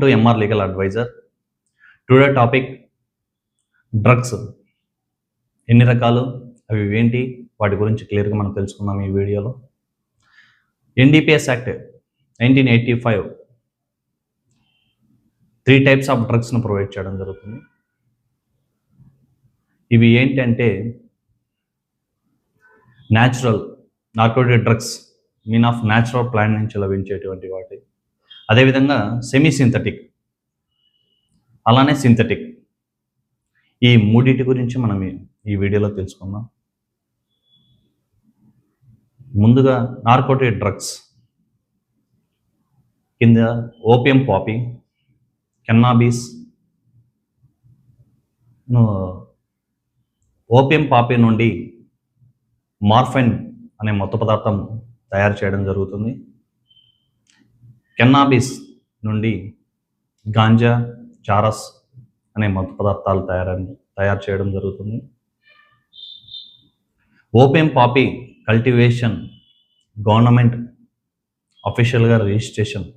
to MR Legal Advisor. Today topic drugs ఎన్ని రకాలు, అవి ఏంటి, వాటి గురించి క్లియర్గా మనం తెలుసుకుందాం ఈ వీడియోలో. ఎన్డీపీఎస్ యాక్ట్ 1985 3 టైప్స్ ఆఫ్ డ్రగ్స్ను ప్రొవైడ్ చేయడం జరుగుతుంది. ఇవి ఏంటంటే natural narcotic drugs, mean of natural plant నుంచి లభించేటువంటి వాటి, అదేవిధంగా సెమీ సింథటిక్, అలానే సింథటిక్. ఈ మూడింటి గురించి మనం ఈ వీడియోలో తెలుసుకుందాం. ముందుగా నార్కోటిక్ డ్రగ్స్ కింద ఓపియం పాపీ, కెన్నాబీస్. ఓపియం పాపీ నుండి మార్ఫైన్ అనే మత్తు పదార్థం తయారు చేయడం జరుగుతుంది. కెన్నాబీస్ నుండి గాంజా, చారస్ అనే మత్తు పదార్థాలు తయారు చేయడం జరుగుతుంది. ఓపియం పాపీ కల్టివేషన్ గవర్నమెంట్ అఫీషియల్గా రిజిస్ట్రేషన్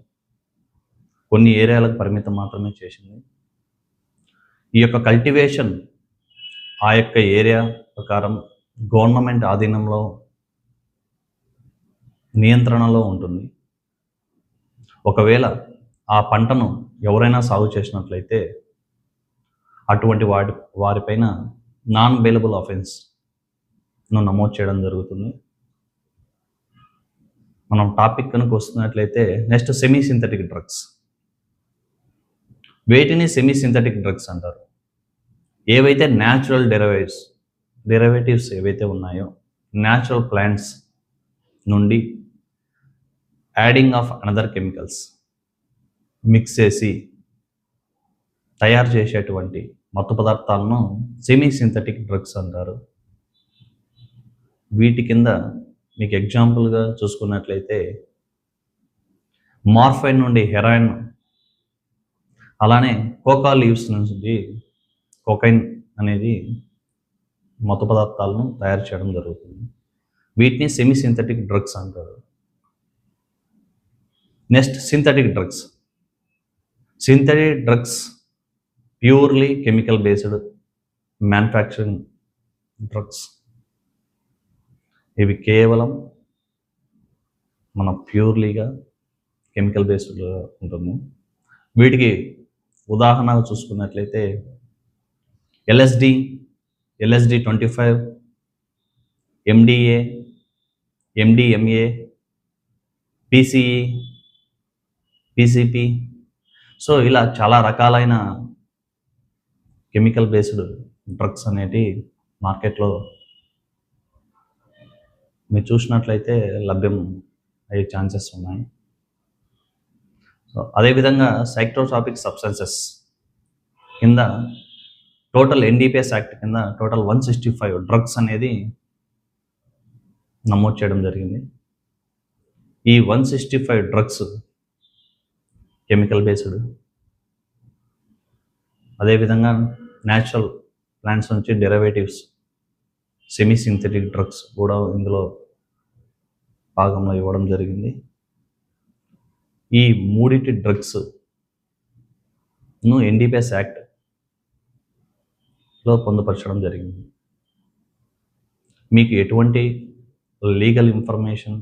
కొన్ని ఏరియాలకు పరిమితం మాత్రమే చేసింది. ఈ యొక్క కల్టివేషన్ ఆ యొక్క ఏరియా ప్రకారం గవర్నమెంట్ ఆధీనంలో, నియంత్రణలో ఉంటుంది. ఒకవేళ ఆ పంటను ఎవరైనా సాగు చేసినట్లయితే అటువంటి వారిపైన నాన్ బెయిలబుల్ అఫెన్స్ను నమోదు చేయడం జరుగుతుంది. మనం టాపిక్ కనుక వస్తున్నట్లయితే నెక్స్ట్ సెమీ సింథటిక్ డ్రగ్స్. వేటిని సెమీ సింథటిక్ డ్రగ్స్ అంటారు? ఏవైతే న్యాచురల్ డెరివేటివ్స్ ఏవైతే ఉన్నాయో, న్యాచురల్ ప్లాంట్స్ నుండి adding of another chemicals mix చేసి తయారు చేసేటువంటి మత్తు పదార్థాలను సెమీ సింథటిక్ డ్రగ్స్ అంటారు. వీటి కింద మీకు ఎగ్జాంపుల్గా చూసుకున్నట్లయితే మార్ఫైన్ నుండి హెరాయిన్, అలానే కోకా లీవ్స్ నుంచి కోకైన్ అనేది మత్తు పదార్థాలను తయారు చేయడం జరుగుతుంది. వీటిని సెమీ సింథటిక్ డ్రగ్స్ అంటారు. Next synthetic drugs. Synthetic drugs purely chemical based manufacturing drugs. ఇవి కేవలం మన ప్యూర్లీగా కెమికల్ బేస్డ్గా ఉంటుంది. వీటికి ఉదాహరణగా చూసుకున్నట్లయితే LSD 25, MDA, MDMA, PCE, PCP. So ఇలా చాలా రకాలైన కెమికల్ బేస్డ్ డ్రగ్స్ అనేటి మార్కెట్లో మీరు చూసినట్లయితే లభ్యం అయ్యే ఛాన్సెస్ ఉన్నాయి. సో అదేవిధంగా సైక్రోట్రాపిక్ సబ్స్టెన్సెస్ కింద టోటల్ ఎన్డీపీఎస్ యాక్ట్ కింద టోటల్ 165 డ్రగ్స్ అనేది నమోదు చేయడం జరిగింది. ఈ 165 డ్రగ్స్ కెమికల్ బేస్డ్, అదేవిధంగా న్యాచురల్ ప్లాంట్స్ నుంచి డెరివేటివ్స్ సెమీ సింథటిక్ డ్రగ్స్ కూడా ఇందులో భాగంలో ఇవ్వడం జరిగింది. ఈ మూడిటి డ్రగ్స్ను ఎన్డీపీఎస్ యాక్ట్లో పొందుపరచడం జరిగింది. మీకు ఎటువంటి లీగల్ ఇన్ఫర్మేషన్,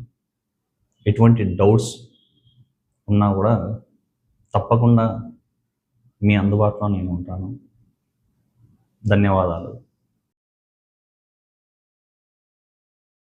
ఎటువంటి డౌట్స్ ఉన్నా కూడా తప్పకుండా మీ అందుబాటులో నేను ఉంటాను. ధన్యవాదాలు.